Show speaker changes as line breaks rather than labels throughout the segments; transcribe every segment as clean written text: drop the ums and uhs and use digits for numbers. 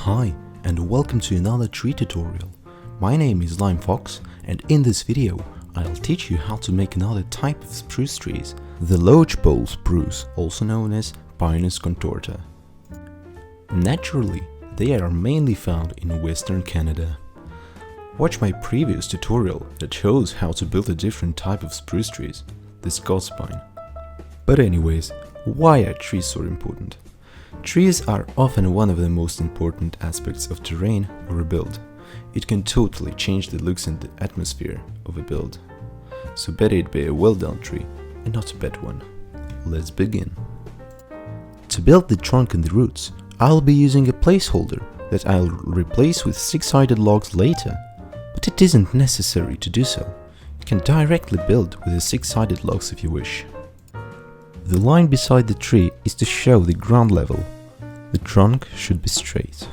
Hi and welcome to another tree tutorial. My name is LimeeFox and in this video I'll teach you how to make another type of spruce trees, the lodgepole spruce, also known as Pinus contorta. Naturally, they are mainly found in Western Canada. Watch my previous tutorial that shows how to build a different type of spruce trees, the Scots pine. But anyways, why are trees so important? Trees are often one of the most important aspects of terrain or a build. It can totally change the looks and the atmosphere of a build. So better it be a well done tree and not a bad one. Let's begin. To build the trunk and the roots, I'll be using a placeholder that I'll replace with 6-sided logs later. But it isn't necessary to do so. You can directly build with the 6-sided logs if you wish. The line beside the tree is to show the ground level. The trunk should be straight.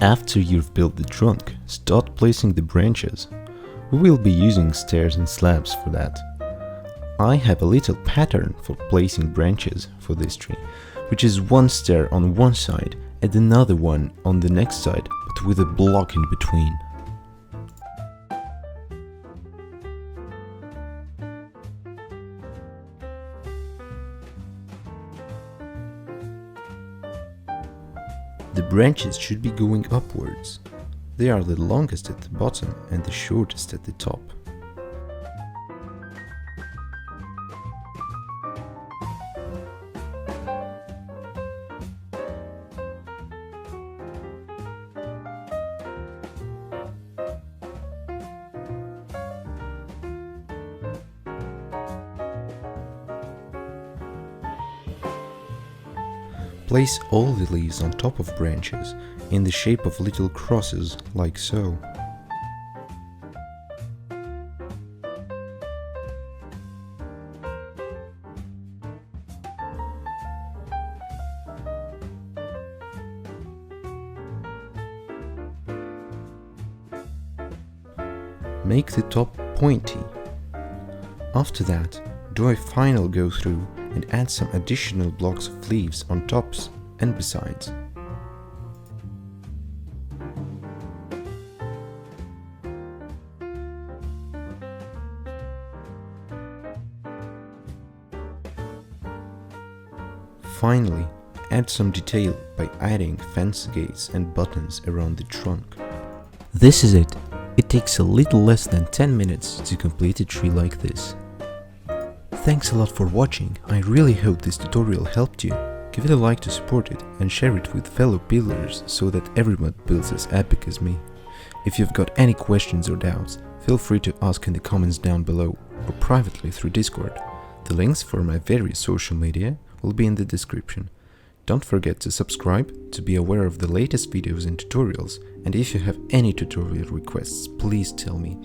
After you've built the trunk, start placing the branches. We will be using stairs and slabs for that. I have a little pattern for placing branches for this tree, which is one stair on one side and another one on the next side, but with a block in between. The branches should be going upwards. They are the longest at the bottom and the shortest at the top. Place all the leaves on top of branches in the shape of little crosses, like so. Make the top pointy. After that, do a final go through and add some additional blocks of leaves on tops and besides. Finally, add some detail by adding fence gates and buttons around the trunk. This is it. It takes a little less than 10 minutes to complete a tree like this. Thanks a lot for watching. I really hope this tutorial helped you. Give it a like to support it and share it with fellow builders so that everyone builds as epic as me. If you've got any questions or doubts, feel free to ask in the comments down below or privately through Discord. The links for my various social media will be in the description. Don't forget to subscribe to be aware of the latest videos and tutorials, and if you have any tutorial requests, please tell me.